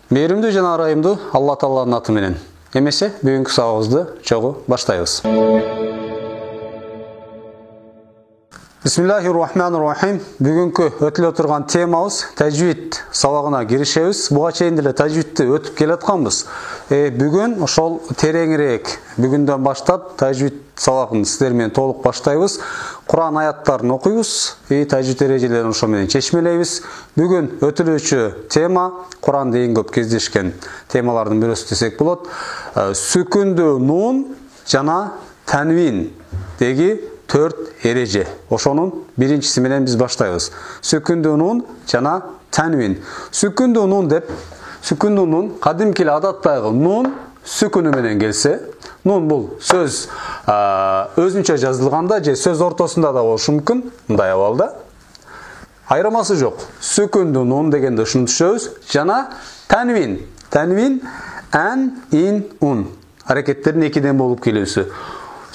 Мейірімді жана арайымды Алла Тааланын аты менен. Эмесе бүгүнкү сабагыбызды чогуу баштайбыз. Бисмиллахир-рахманир-рахим. Бүгүнкү өтүлө турган темабыз тажвид сабагына киришебиз. Буга чейин деле тажвидти өтүп келатканбыз. Бүгүн ошол тереңирээк, бүгүндөн баштап тажвид сабагын сиздер менен толук баштайбыз. Кур'ан аяттарын окуйбуз, тажвид эрежелерин ошо менен чечмелейбиз. Бүгүн өтүлүүчү тема Кур'анда эң көп кездешкен темалардын бирөөсү десек болот. Сүкүндүү нун жана танвин деги 4 эреже. Ошонун биринчиси менен биз баштайбыз. Сүкүндүү нун жана танвин. Сүкүндүү нун деп, сүкүндүү нун кадимки адаттагы нун сүкүнү менен келсе, нун бул сөз өзүнчө жазылганда же сөз ортосунда да болушу мүмкүн, мындай абалда. Айырмасы жок. Сүкүндүү нун дегенде ушуну түшөбүз. Жана танвин. Танвин ан, ин, ун. Аракеттердин экиден болуп келүүсү.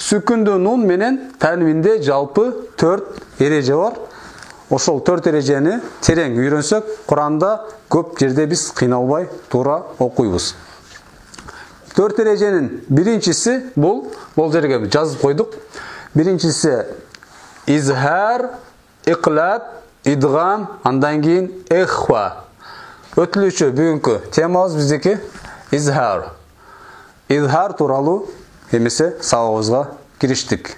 Сүкүндүү нун менен танвинде жалпы 4 эреже бар. Ошол 4 эрежени терең үйрөнсөк, Кур'анда көп жерде биз кыйналбай туура окуйбуз. 4 эреженин биринчиси бул жерге жазып койдук. Биринчиси изхар, иqlab, идгам, андан кийин эхва. Өтүлүүчү бүгүнкү темабыз биздики изхар. Изхар тууралуу эмесе сабагыбызга кириштик.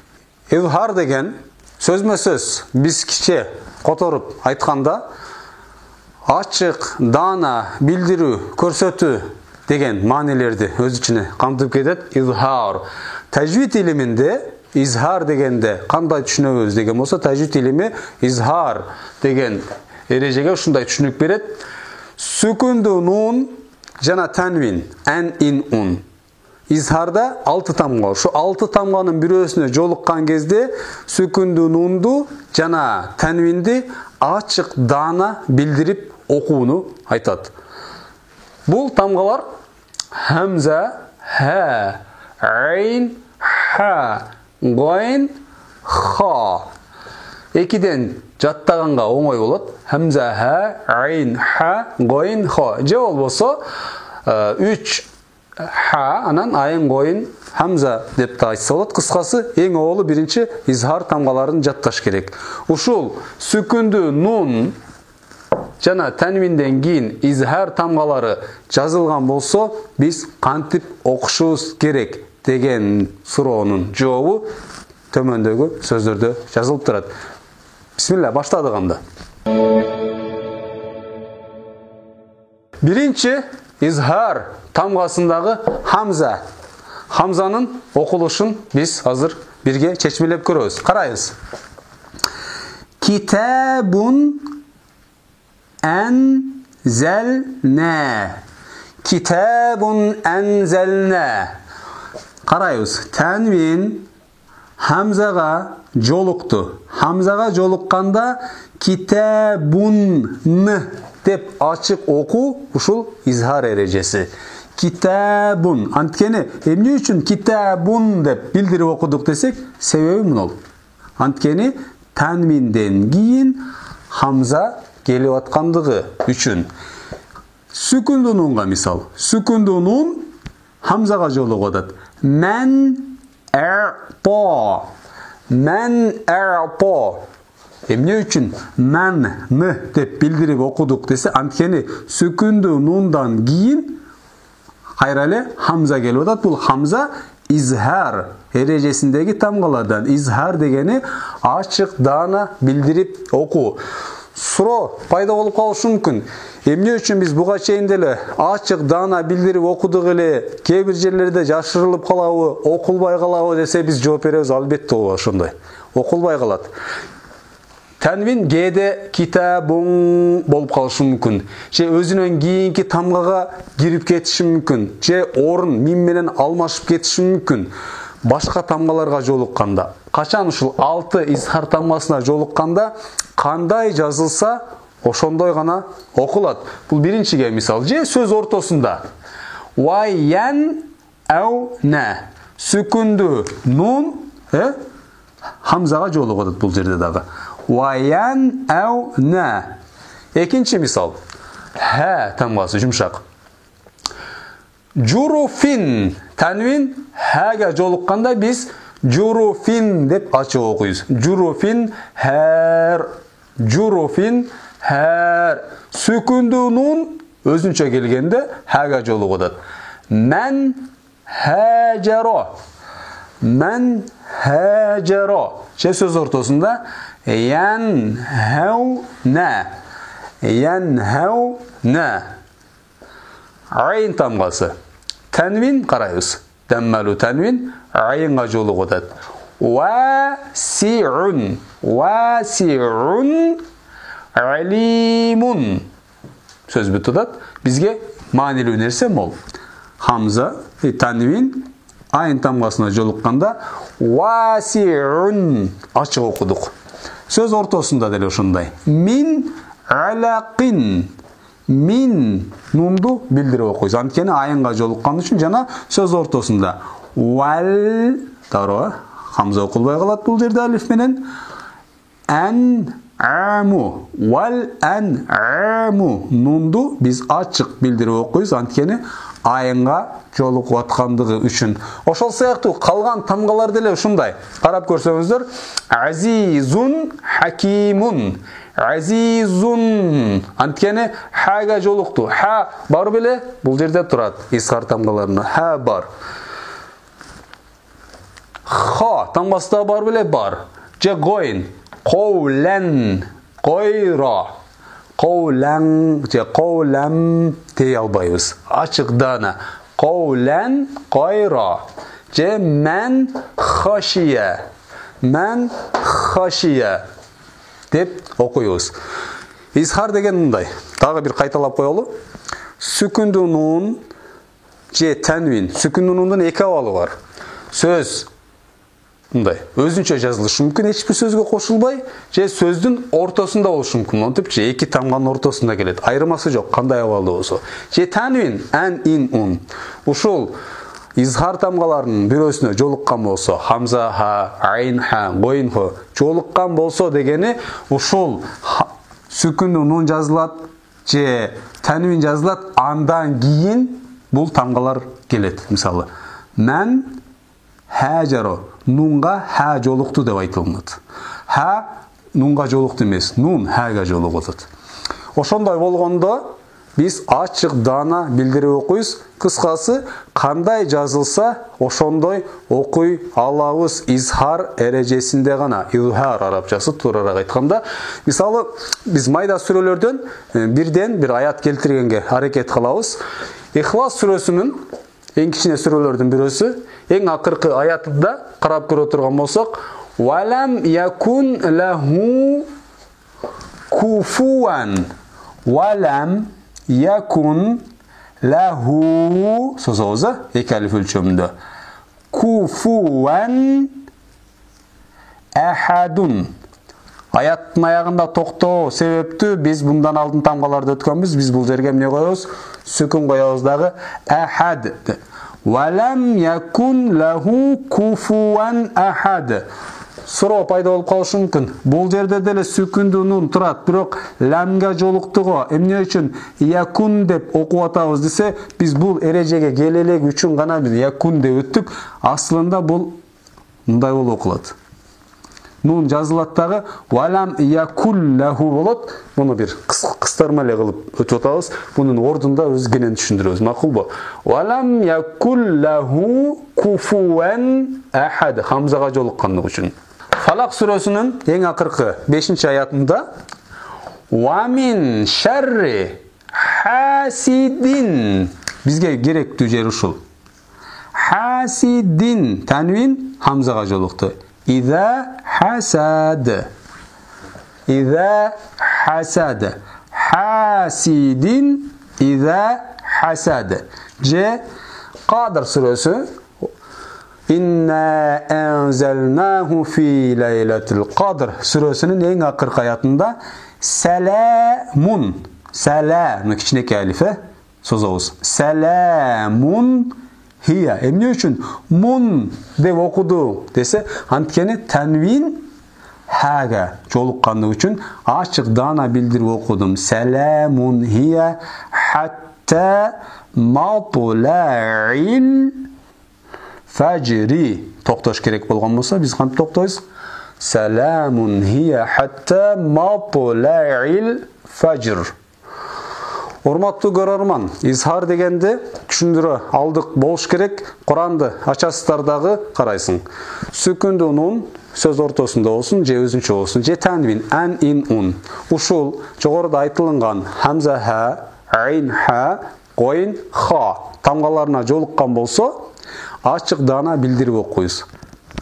Изхар деген сөзмө-сөз биз киче которуп айтканда ачык, даана, билдирүү, көрсөтүү деген маанилерди өз ичине камтып кетет. Изхар. Тажвид илиминде изхар дегенде кандай түшүнөбүз деген болсо, тажвид илими изхар деген эрежеге ушундай түшүнүк берет. Сүкүндүү нун жана танвин ан, ин, ун. Изхарда 6 тамга. Ушу 6 тамганын бирөөсүнө жолуккан кезде сүкүндүү нунду жана танвинди ачык, даана билдирип окууну айтат. Бул тамгалар хамза, ха, айн, ха, гайн, ха. Экиден жаттаганга оңой болот. Хамза, ха, айн, ха, гайн, ха. Же болбосо 3 ха, анан айн, гайн, хамза деп да айтса болот. Кыскасы эң оолу биринчи изхар тамгаларын жатташ керек. Ушул сүкүндүү нун жана танвинден кийин изхар тамгалары жазылган болсо, биз кантип окушубуз керек деген суроонун жообу төмөндөгү сөздөрдө жазылып турат. Бисмилла, баштадык анда. Биринчи изхар тамгасындагы хамза. Хамзанын окулушун биз азыр бирге чечмелеп көрөбүз. Карайбыз. Китабун анзална. Китабун анзална. Карайбыз. Танвин хамзага жолукту. Хамзага жолукканда китабун деп ачык окуу ушул изхар эрежеси. Китабун. Анткени эмне үчүн китабун деп билдирип окудук десек, себеби мынол. Анткени танвинден кийин хамза келип аткандыгы үчүн. Сүкүндүү нунга мисал. Сүкүндүү нун хамзага жолугуп атат. Мен арта. Мен арта. Эмне үчүн мен деп билдирип окудук десе, анткени сүкүндүү нундан кийин кайра эле хамза келип атат. Бул хамза изхар эрежесиндеги тамгалардан. Изхар дегени ачык, даана билдирип окуу. Суроо пайда болуп калышы мүмкүн. Эмне үчүн биз буга чейин деле ачык, даана билдирип окудук эле, кээ бир жерлерде жашырылып калабы, окулбай калабы десе, биз жооп беребиз, албетте ооба ошондой. Окулбай калат. Танвин кээде китабун болуп калышы мүмкүн. Же өзүнөн кийинки тамгага кирип кетиши мүмкүн. Же орун мин менен алмашып кетиши мүмкүн. Башка тамгаларга жолукканда, качан ушул 6 изхар тамгасына жолукканда кандай жазылса, ошондой гана окулат. Бул биринчиге мисал. Же сөз ортосунда вайян ауна. Сүкүндүү нун хамзага жолугат бул жерде дагы. وَيَنْأَوْنَا. Екінші мисал. Хә тамғасы жұмшақ. Журufin. Тәнвин хәге жолыққанда біз журufin деп ашық оқиыз. Журufin хәр. Журufin хәр. Сүкінді нун өзінше келгенде хәге жолығыдыр. Мән хәжәро. Мән хәжәро. Сөз ортасында янхауна. Янхауна. Айн тамғасы. Тәнвин қарайыз. Дәммәлу тәнвин айынға жолығыдыр. Васиун. Васиун. Алимун. Сөз бүтудат. Бізге манилүү нерсе мол. Хамза, тәнвин айын тамғасына жолыққанда васиун ашық оқыдық. Сөз ортасында дәл ошындай. Мин алақин. Мин нунду билдирип окуйбуз. Анткени айынга жолуккан үчүн жана сөз ортосунда вал тароо хамза окулбай калат бул жерде алиф менен. Ан аму вал ан аму нунду биз ачык билдирип окуйбуз. Анткени айынга жолугуп аткандыгы үчүн. Ошол сыяктуу калган тамгалар деле ушундай. Карап көрсөңүздөр. Азизун хакимун. Азизун. Анткени хага жолукту. Ха бар беле? Бул жерде турат. Исхар тамгаларында ха бар. Ха тамгасында бар беле? Бар. Же гойн. Коулен. Койро. Коулен. Же коулем дей албайбыз. Ачык дана. Коулен койро. Же мен хашия. Мен хашия деп окуйбуз. Изхар деген мындай. Дагы бир кайталап коелу. Сүкүндүү нун же тәнвин. Сүкүндүү нундун эки абалы бар. Сөз мындай өзүнчө жазылышы мүмкүн, эч бир сөзгө кошулбай, же сөздүн ортосунда болушу мүмкүн. Монтип же эки тамганын ортосунда келет. Айырмасы жок, кандай абалда болсо. Же тәнвин ан ин ун. Ушул изхар тамгаларынын бирөөсүнө жолуккан болсо, хамза ха, айн ха, гойн хо жолуккан болсо дегени ушул сүкүндүү нун жазылат же тәнвин жазылат, андан кийин бул тамгалар келет. Мисалы, мен хаджаро нунга ха жолукту деп айтылат. Ха нунга жолукту эмес, нун хага жолугат. Ошондой болгондо биз ачык дана билдирип окуйбуз. Кыскасы, кандай жазылса, ошондой окуй алабыз. Изхар эрежесинде гана. Изхар арабчасы туурараак айтканда. Мисалы, биз майда сүрөлөрдөн бирден бир аят келтиргенге аракет кылабыз. Ихлас сүрөсүнүн эң кичине сүрөлөрдүн бирөөсү, эң акыркы аятында карап көрө турган болсок, «Валам якун лаху куфуан». Валам якун лаху созоза эки алиф өлчөмүндө. Куфуан ахадун. Аяттын аягында токтоо себептүү биз мындан алдын тамгаларды өткөнбүз. Биз бул жерге эмне коебуз? Сүкүн коебуз дагы. Ахад. Валам якун лаху куфуан ахад. Суроо пайда болуп калышы мүмкүн. Бул жерде деле сүкүндүү нун турат, бирок ламга жолуктуго эмне үчүн якун деп окуп атабыз десе, биз бул эрежеге келе элек үчүн гана биз якун деп өттүк. Аслында бул мындай болуп окулат. Нун жазылат дагы валам якул лаху болот. Муну бир кыстырма эле кылып өтүп атабыз. Бунун ордунда өзгенен түшүндүрөбүз. Макулбу? Валам якул лаху куфуан ахад. Хамзага жолуккандыгы үчүн. Фалак сүрөсүнүн эң акыркы 5-аятында ва мин шарри хасидин. Бизге керектүү жер ушул. Хасидин танвин хамзага жолукту. Иза хасад. Иза хасад. Хасидин иза хасад. Же Кадр сүрөсү Инна анзалнаху фи лейлатил кадр сүрөсүнүн эң акыркы аятында саламун. Салам кичинекей алифе созобуз. Саламун хия. Эмне үчүн мун деп окуду десе, анткени танвин ha'ga jolukkanlığı üçün açık dana bildirip okudum. Selamun hiye hatta matla'il fajri. Toktaş gerek bolgan bolsa biz kantip toktoyuz? Selamun hiye hatta matla'il fajr. Hormattуу көрөрман, izhar degende түшүндүрө алдык болуш керек. Куранды ачасыздар дагы карайсың. Сүкүндүү нун сөз ортосунда болсун, же өзүнчө болсун, же танвин ан ин ун. Ушул жогоруда айтылган хамза ха, айн ха, гойн ха тамгаларына жолуккан болсо, ачык дана билдирип окуйбуз.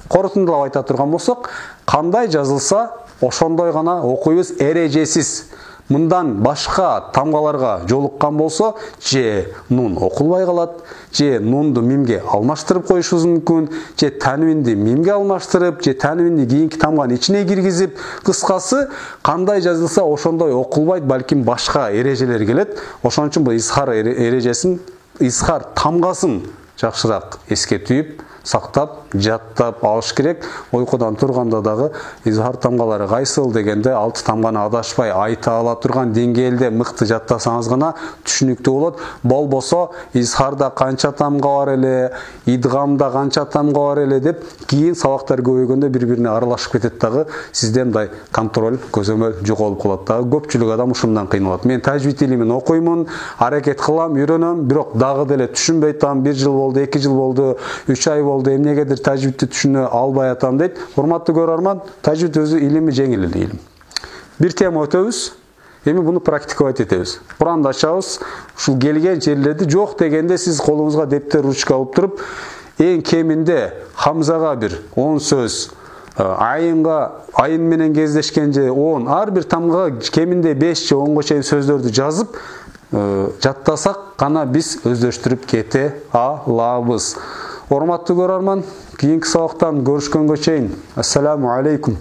Корутундулап айта турган болсок, кандай жазылса, ошондой гана окуйбуз, эрежесиз. Мындан башка тамгаларга жолуккан болсо, же нун окулбай калат, же нунду мимге алмаштырып коюшубуз мүмкүн, же танвинди мимге алмаштырып, же танвинди кийинки тамганын ичине киргизип, кыскасы кандай жазылса ошондой окулбайт, балким башка эрежелер келет. Ошон үчүн бул изхар эрежесин, изхар тамгасын жакшыраак эске түйүп, сактап, жаттап алыш керек. Ойкудан турганда дагы изхар тамгалары кайсыл дегенде 6 тамганы адашпай айта ала турган деңгээлде мыкты жаттасаңыз гана түшүнүктүү болот. Болбосо изхарда канча тамга бар эле, идгамда канча тамга бар эле деп кийин сабактар көбөйгөндө бири-бирине аралашып кетет дагы, сизде мындай контроль, көзөмөл жоголуп калат дагы. Көпчүлүк адам ушундан кыйналат. Мен тажвид илимин окуймун, аракет кылам, үйрөнөм, бирок дагы деле түшүнбөй атам. 1 жыл болду, 2 жыл болду, 3 ай болду, эмнегедир тажвидти түшүнө албай атам дейт. Урматтуу көрөрман, тажвид өзү илими жеңил эле илим. Бир тема өтөбүз, эми буну практиковать этебиз. Куранды ачабыз, ушул келген жерлерди жок дегенде сиз колуңузга дептер, ручка алып туруп, эң кеминде хамзага бир 10 сөз, айынга, айын менен кездешкен же 10, ар бир тамга кеминде 5 же 10го чейин сөздөрдү жазып, жаттасак гана биз өздөштүрүп кете алабыз. Урматтуу көрөрман, кийинки сабактан көрүшкөнгө чейин. Ассаламу алейкум.